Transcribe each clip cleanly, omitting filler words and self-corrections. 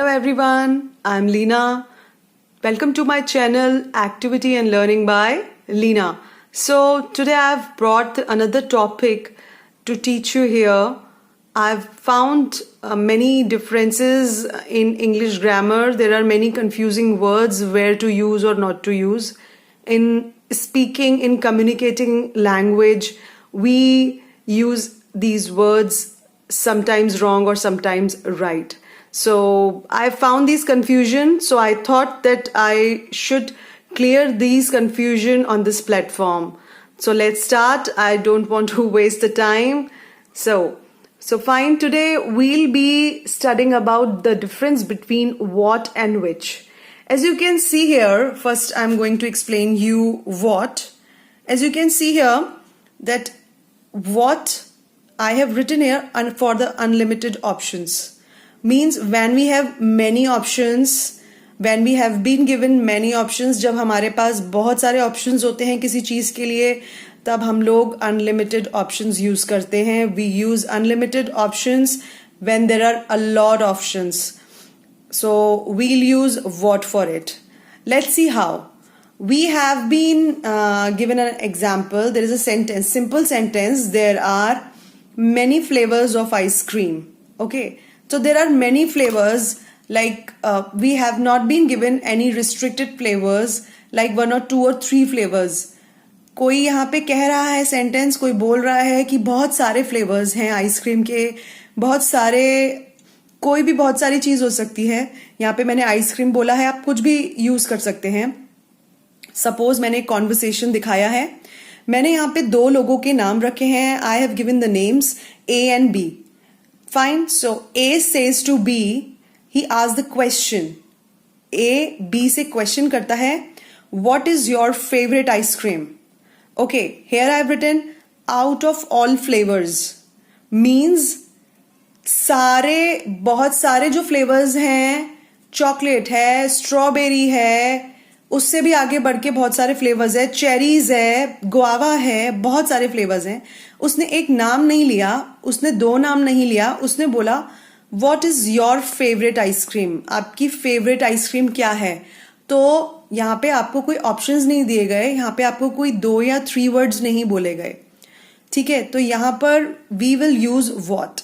Hello everyone, I'm Leena. Welcome to my channel Activity and Learning by Leena. So today I've brought another topic to teach you here. I've found many differences in English grammar. There are many confusing words where to use or not to use. In speaking, in communicating language, we use these words sometimes wrong or sometimes right. So I found these confusion, so I thought that I should clear these confusion on this platform. So let's start. I don't want to waste the time. So fine, today we'll be studying about the difference between what and which. As you can see here, first I'm going to explain you what. As you can see here that what I have written here for the unlimited options. Means when we have many options, when we have been given many options, जब हमारे पास बहुत सारे options होते हैं किसी चीज़ के लिए, तब हम लोग unlimited options use करते हैं. We use unlimited options when there are a lot of options. So we'll use what for it. Let's see how. We have been given an example. There is a sentence, simple sentence. There are many flavors of ice cream. Okay. So there are many flavors, like we have not been given any restricted flavors, like 1 or 2 or 3 flavors. कोई यहाँ पे कह रहा है sentence, कोई बोल रहा है कि बहुत सारे फ्लेवर्स हैं आइसक्रीम के, बहुत सारे, कोई भी बहुत सारी चीज़ हो सकती है. यहाँ पे मैंने आइसक्रीम बोला है, आप कुछ भी यूज़ कर सकते हैं. सपोज मैंने कॉन्वर्सेशन दिखाया है, मैंने यहाँ पे 2 लोगों के नाम रखे हैं. I have given the names A and B. Fine. So A says to B, he asks the question. A B से question करता है, what is your favorite ice cream? Okay, here I have written out of all flavors. Means बहुत सारे जो flavors हैं, chocolate है, strawberry है, उससे भी आगे बढ़ के बहुत सारे फ्लेवर्स है, चेरीज है, गुआवा है, बहुत सारे फ्लेवर्स हैं. उसने एक नाम नहीं लिया, उसने 2 नाम नहीं लिया, उसने बोला what is your favourite ice cream, आपकी फेवरेट आइसक्रीम क्या है. तो यहाँ पे आपको कोई ऑप्शंस नहीं दिए गए, यहाँ पे आपको कोई 2 या 3 वर्ड्स नहीं बोले गए. ठीक है, तो यहाँ पर we will use what.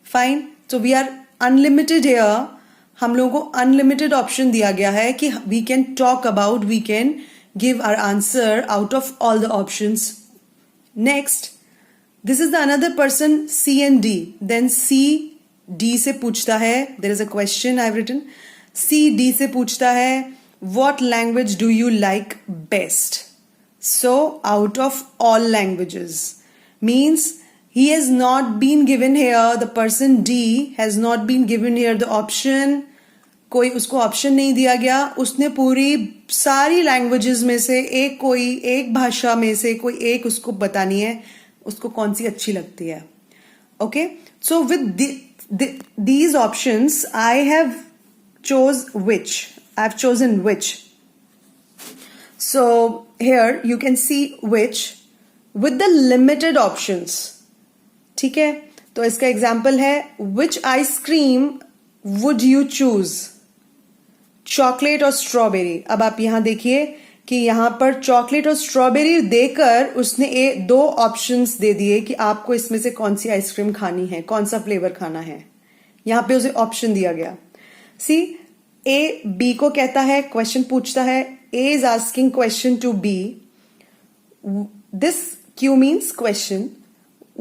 Fine. So we are unlimited here. हम लोगों को अनलिमिटेड ऑप्शन दिया गया है कि we can talk about, we can give our answer out of all the options. Next, this is the another person C and D. Then C D से पूछता है, there is a question I have written. C D से पूछता है what language do you like best. So out of all languages means he has not been given here, the person D has not been given here the option. कोई उसको option नहीं दिया गया, उसने पूरी सारी लैंग्वेजेस में से एक भाषा में से कोई एक उसको बतानी है, उसको कौन सी अच्छी लगती है. Okay, so with these options I have chosen which. So here you can see which with the limited options. ठीक है, तो इसका एग्जाम्पल है which ice cream would you choose, chocolate और स्ट्रॉबेरी. अब आप यहां देखिए कि यहां पर चॉकलेट और स्ट्रॉबेरी देकर उसने 2 ऑप्शंस दे दिए कि आपको इसमें से कौन सी आइसक्रीम खानी है, कौन सा फ्लेवर खाना है. यहां पे उसे ऑप्शन दिया गया. सी ए बी को कहता है, क्वेश्चन पूछता है, A is asking question to B. This Q means question.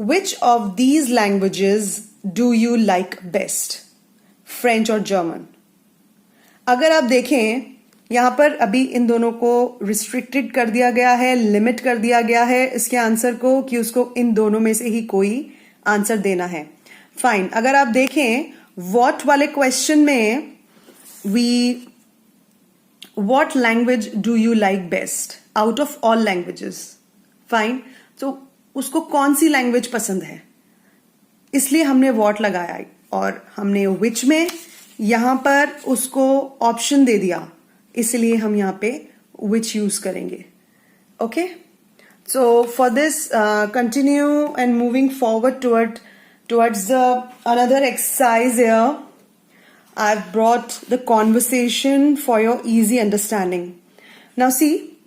Which of these languages do you like best? French और German. अगर आप देखें यहां पर अभी इन दोनों को रिस्ट्रिक्टेड कर दिया गया है, लिमिट कर दिया गया है इसके आंसर को कि उसको इन दोनों में से ही कोई आंसर देना है. फाइन. अगर आप देखें what वाले क्वेश्चन में what language do you like best out of all languages? Fine. तो उसको कौन सी लैंग्वेज पसंद है, इसलिए हमने वॉट लगाया और हमने विच में यहां पर उसको ऑप्शन दे दिया, इसलिए हम यहां पे विच यूज करेंगे. Okay, so for this continue and moving forward towards the another exercise here. I've brought the conversation for your easy understanding. Now see,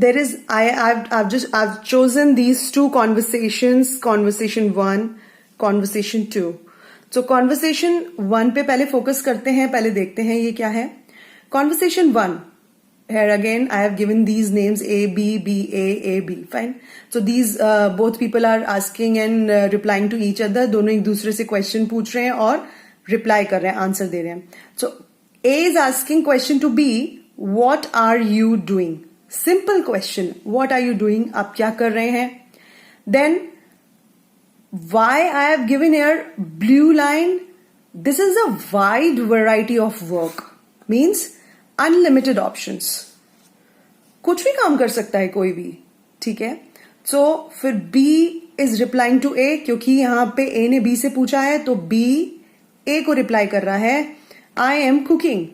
I've chosen these two conversations, conversation 1, conversation 2. So conversation 1 पे पहले focus करते हैं, पहले देखते हैं ये क्या है. Conversation 1. Here again, I have given these names A, B, B, A, B. Fine. So these both people are asking and replying to each other. दोनों एक दूसरे से question पूछ रहे हैं और reply कर रहे हैं, answer दे रहे हैं. So A is asking question to B, what are you doing? Simple question. What are you doing? आप क्या कर रहे हैं? Then why I have given here blue line? This is a wide variety of work. Means unlimited options. कुछ भी काम कर सकता है कोई भी. ठीक है. सो फिर B is replying to A, क्योंकि यहां पे A ने B से पूछा है तो B A को रिप्लाई कर रहा है, I am cooking.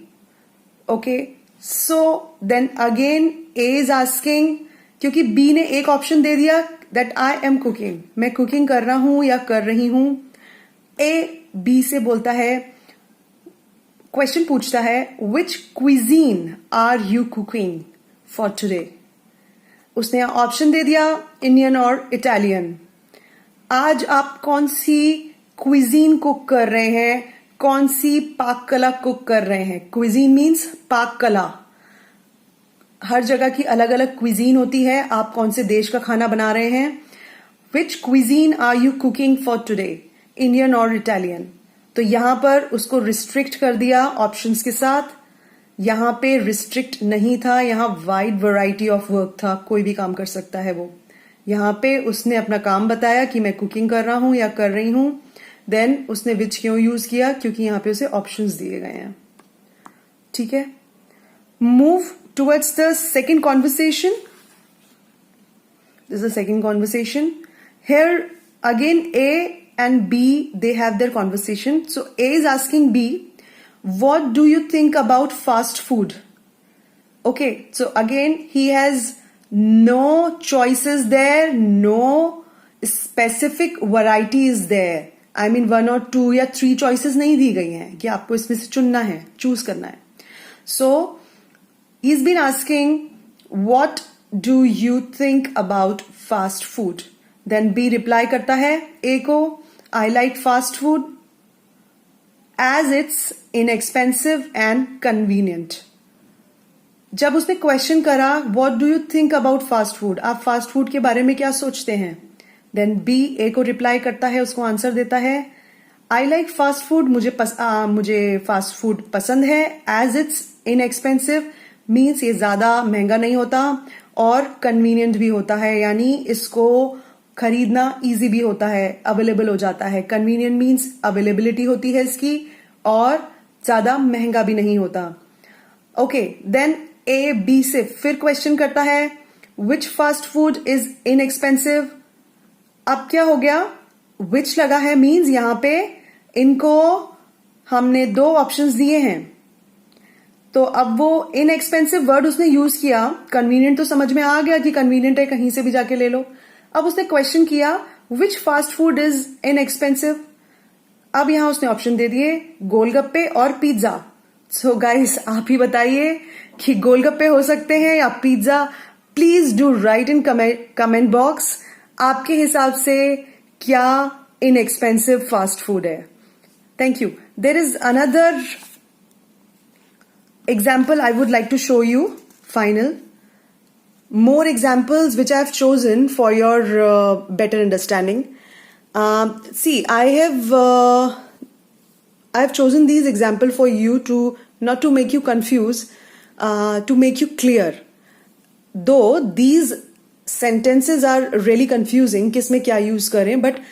Okay. So then again A is asking, क्योंकि B ने एक ऑप्शन दे दिया दैट आई एम कुकिंग, मैं कुकिंग कर रहा हूं या कर रही हूं. A B से बोलता है, क्वेश्चन पूछता है, which cuisine are you cooking for today. उसने ऑप्शन दे दिया इंडियन और इटालियन. आज आप कौन सी क्विजीन कुक कर रहे हैं, कौन सी पाक कला कुक कर रहे हैं. क्विजीन मीन्स पाक कला. हर जगह की अलग अलग क्विजीन होती है. आप कौन से देश का खाना बना रहे हैं. Which cuisine are you cooking for today, Indian और इटालियन. तो यहां पर उसको रिस्ट्रिक्ट कर दिया ऑप्शंस के साथ. यहां पे रिस्ट्रिक्ट नहीं था, यहां वाइड वैरायटी ऑफ वर्क था, कोई भी काम कर सकता है वो. यहां पे उसने अपना काम बताया कि मैं कुकिंग कर रहा हूं या कर रही हूं. देन उसने विच क्यों यूज किया, क्योंकि यहां पे उसे ऑप्शंस दिए गए हैं. ठीक है. Move towards the second conversation. This is the second conversation. Here again A and B, they have their conversation. So A is asking B, what do you think about fast food? Okay, so again he has no choices there, no specific variety is there. I mean 1 or 2 या 3 choices नहीं दी गई हैं कि आपको इसमें से चुनना है, चूज करना है. So he's been asking, what do you think about fast food? Then B reply करता है A को, I like fast food as it's inexpensive and convenient. जब उसने क्वेश्चन करा what do you think about fast food, आप fast food के बारे में क्या सोचते हैं. देन B A को रिप्लाई करता है, उसको आंसर देता है, I like fast food, मुझे फास्ट फूड पसंद है. as it's inexpensive मीन्स ये ज्यादा महंगा नहीं होता और कन्वीनियंट भी होता है, यानी इसको खरीदना इजी भी होता है, अवेलेबल हो जाता है. कन्वीनियंट मीन्स अवेलेबिलिटी होती है इसकी और ज्यादा महंगा भी नहीं होता. ओके. देन A B से फिर क्वेश्चन करता है, विच फास्ट फूड इज इनएक्सपेंसिव. अब क्या हो गया, विच लगा है मीन्स यहां पे इनको हमने 2 ऑप्शंस दिए हैं. तो अब वो इनएक्सपेंसिव वर्ड उसने यूज किया. कन्वीनियंट तो समझ में आ गया कि कन्वीनियंट है, कहीं से भी जाके ले लो. अब उसने क्वेश्चन किया, विच फास्ट फूड इज इनएक्सपेंसिव. अब यहां उसने ऑप्शन दे दिए, गोलगप्पे और पिज्जा. सो गाइस, आप ही बताइए कि गोलगप्पे हो सकते हैं या pizza. Please do right in comment box, आपके हिसाब से क्या इनएक्सपेंसिव फास्ट फूड है. Thank you. There is another example I would like to show you. Final more examples which I have chosen for your better understanding. See, I have chosen these example for you to not to make you confuse, to make you clear. Though these sentences are really confusing, किसमें क्या use करें, but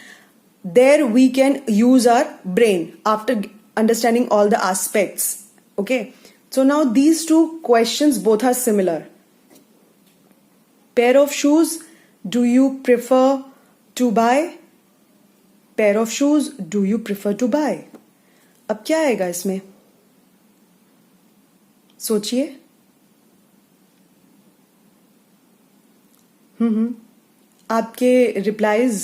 there we can use our brain after understanding all the aspects. Okay. So now these 2 questions both are similar. Pair of shoes, do you prefer to buy? Pair of shoes, do you prefer to buy? अब क्या आएगा इसमें, सोचिए. आपके replies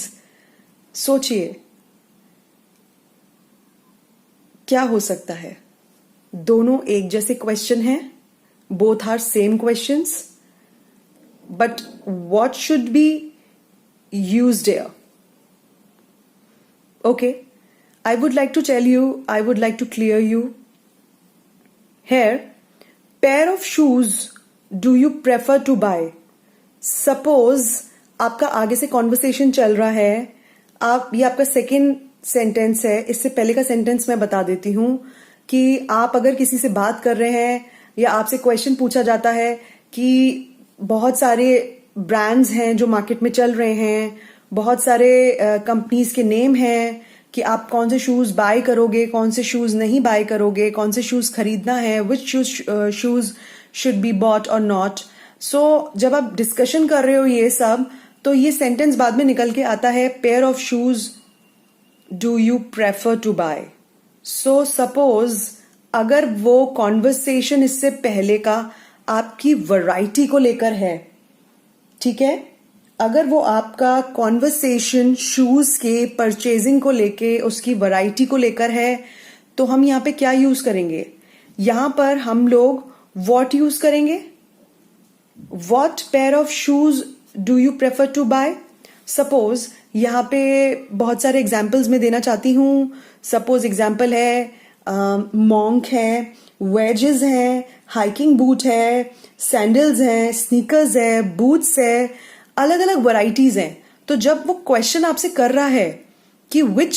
सोचिए. क्या हो सकता है? दोनों एक जैसे क्वेश्चन हैं, both are same questions, but what should be used here? Okay, I would like to tell you, I would like to clear you. Here, pair of shoes do you prefer to buy? Suppose आपका आगे से conversation चल रहा है, ये आपका second sentence है. इससे पहले का सेंटेंस मैं बता देती हूँ कि आप अगर किसी से बात कर रहे हैं या आपसे क्वेश्चन पूछा जाता है कि बहुत सारे ब्रांड्स हैं जो मार्केट में चल रहे हैं, बहुत सारे कंपनीज के नेम हैं कि आप कौन से शूज बाय करोगे, कौन से शूज नहीं बाय करोगे, कौन से शूज खरीदना है, विच शूज शुड बी बॉट और नॉट. सो जब आप डिस्कशन कर रहे हो ये सब, तो ये सेंटेंस बाद में निकल के आता है, pair of shoes do you prefer to buy. So suppose अगर वो कॉन्वर्सेशन इससे पहले का आपकी वैरायटी को लेकर है, ठीक है, अगर वो आपका कॉन्वर्सेशन शूज के परचेजिंग को लेके, उसकी वैरायटी को लेकर है, तो हम यहाँ पे क्या यूज करेंगे? यहां पर हम लोग व्हाट यूज करेंगे. What pair of shoes do you prefer to buy. Suppose यहाँ पे बहुत सारे एग्जाम्पल्स मैं देना चाहती हूँ. सपोज एग्जाम्पल है मॉन्क है, वेजेस हैं, हाइकिंग बूट है, सैंडल्स हैं, स्नीकर्स है, बूट्स है, अलग अलग वैरायटीज हैं. तो जब वो क्वेश्चन आपसे कर रहा है कि which,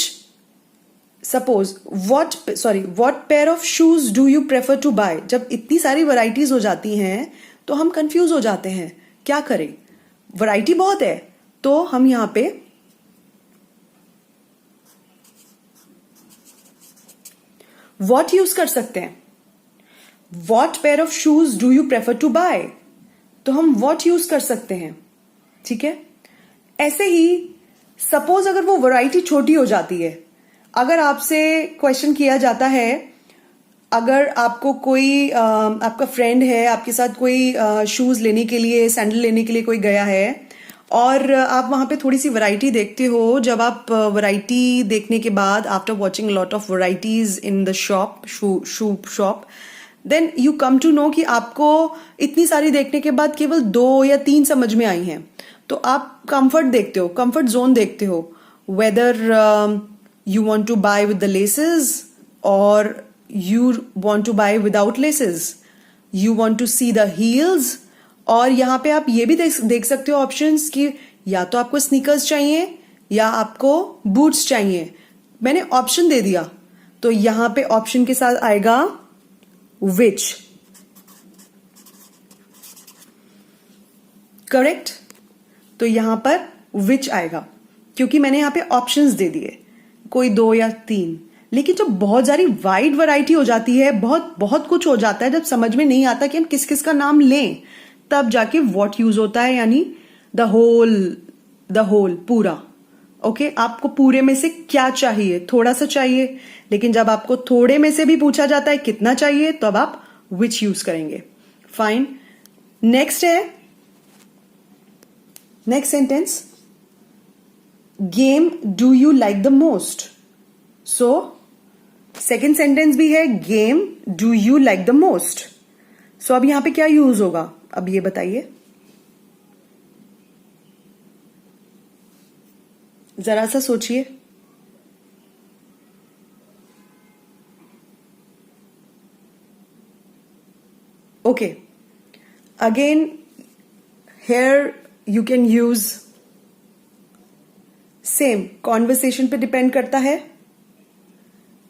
suppose what pair of shoes do you prefer to buy, जब इतनी सारी वैरायटीज हो जाती हैं तो हम कंफ्यूज हो जाते हैं, क्या करें, वैरायटी बहुत है. तो हम यहां पे व्हाट यूज कर सकते हैं. What pair of shoes do you prefer to buy, तो हम व्हाट यूज कर सकते हैं. ठीक है. ऐसे ही सपोज अगर वो वैरायटी छोटी हो जाती है, अगर आपसे क्वेश्चन किया जाता है, अगर आपको कोई आपका फ्रेंड है, आपके साथ कोई शूज लेने के लिए, सैंडल लेने के लिए कोई गया है और आप वहां पे थोड़ी सी वैरायटी देखते हो. जब आप वैरायटी देखने के बाद, after watching lot of varieties in the shop, shoe shop, then you come to know कि आपको इतनी सारी देखने के बाद केवल 2 या 3 समझ में आई हैं. तो आप कंफर्ट देखते हो, कंफर्ट जोन देखते हो, whether you want to buy with the laces और you want to buy without laces, you want to see the heels. और यहां पे आप ये भी देख सकते हो ऑप्शंस कि या तो आपको स्नीकर्स चाहिए या आपको बूट्स चाहिए. मैंने ऑप्शन दे दिया, तो यहां पे ऑप्शन के साथ आएगा विच. करेक्ट. तो यहां पर विच आएगा क्योंकि मैंने यहां पे ऑप्शंस दे दिए, कोई 2 या 3. लेकिन जब बहुत सारी वाइड वैरायटी हो जाती है, बहुत बहुत कुछ हो जाता है, जब समझ में नहीं आता कि हम किस किस का नाम लें, तब जाके व्हाट यूज होता है, यानी द होल पूरा. ओके. आपको पूरे में से क्या चाहिए, थोड़ा सा चाहिए. लेकिन जब आपको थोड़े में से भी पूछा जाता है कितना चाहिए, तो अब आप विच यूज करेंगे. फाइन. नेक्स्ट है, next sentence, game do you like the most. So second sentence भी है game do you like the most. So अब यहां पे क्या यूज होगा, अब ये बताइए जरा सा, सोचिए. Okay. Again here you can use same, conversation पे डिपेंड करता है.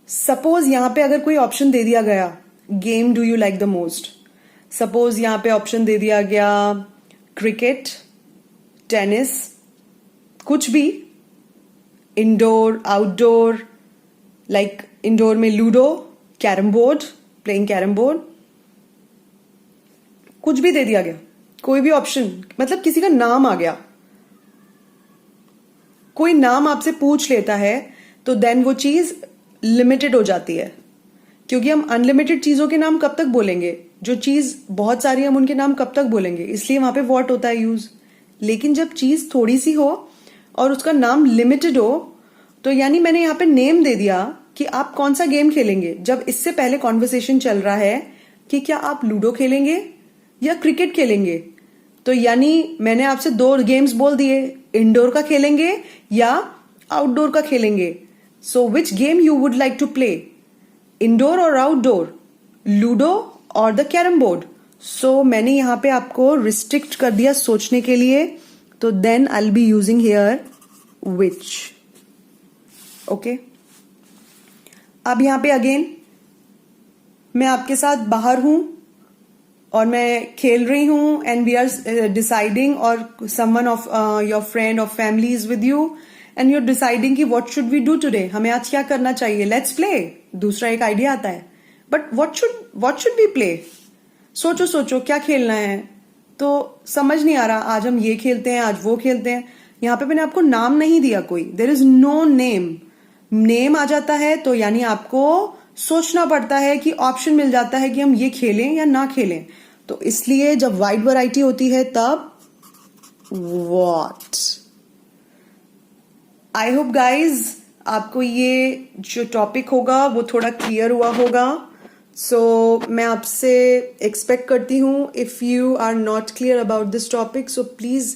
सपोज यहां पे अगर कोई ऑप्शन दे दिया गया, game do you like the most, suppose यहां पे ऑप्शन दे दिया गया क्रिकेट, टेनिस, कुछ भी, इंडोर, आउटडोर, लाइक इंडोर में ludo, carrom board, playing carrom board, कुछ भी दे दिया गया, कोई भी ऑप्शन, मतलब किसी का नाम आ गया, कोई नाम आपसे पूछ लेता है, तो देन वो चीज लिमिटेड हो जाती है. क्योंकि हम अनलिमिटेड चीजों के नाम कब तक बोलेंगे, जो चीज बहुत सारी हम उनके नाम कब तक बोलेंगे, इसलिए वहां पे व्हाट होता है यूज. लेकिन जब चीज थोड़ी सी हो और उसका नाम लिमिटेड हो, तो यानी मैंने यहां पे नेम दे दिया कि आप कौन सा गेम खेलेंगे। जब इससे पहले कॉन्वर्सेशन चल रहा है कि क्या आप लूडो खेलेंगे या क्रिकेट खेलेंगे, तो यानी मैंने आपसे 2 गेम्स बोल दिए, इंडोर का खेलेंगे या आउटडोर का खेलेंगे। So which game you would like to play, indoor और आउटडोर, लूडो और द कैरम बोर्ड। सो मैंने यहां पे आपको रिस्ट्रिक्ट कर दिया सोचने के लिए, तो then I will be using here which. Okay, अब यहां पे अगेन मैं आपके साथ बाहर हूं और मैं खेल रही हूं एंड वी आर डिसाइडिंग, और समवन ऑफ योर फ्रेंड और family is with you and you are deciding कि what should we do today, हमें आज क्या करना चाहिए, लेट्स प्ले। दूसरा एक आइडिया आता है, but what should we play. सोचो सोचो क्या खेलना है, तो समझ नहीं आ रहा, आज हम ये खेलते हैं, आज वो खेलते हैं। यहां पे मैंने आपको नाम नहीं दिया कोई, there is no name. Name आ जाता है तो यानी आपको सोचना पड़ता है कि ऑप्शन मिल जाता है कि हम ये खेलें या ना खेलें। तो इसलिए जब वाइड वैरायटी होती है तब व्हाट। आई होप गाइज आपको ये जो टॉपिक होगा वो थोड़ा क्लियर हुआ होगा। सो मैं आपसे एक्सपेक्ट करती हूँ, if you are not clear about this topic, so please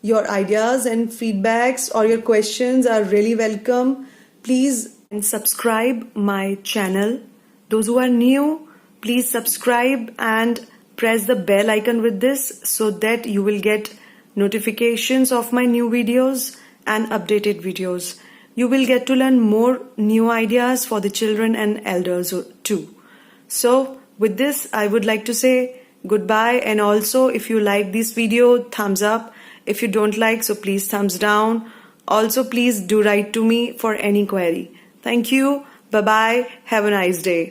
your ideas and feedbacks और your questions are really welcome. Please subscribe my channel. Those who are new, please subscribe and press the bell icon with this so that you will get notifications of my new videos and updated videos. You will get to learn more new ideas for the children and elders too. So with this, I would like to say goodbye, and also if you like this video, thumbs up. If you don't like, so please thumbs down. Also, please do write to me for any query. Thank you. Bye-bye. Have a nice day.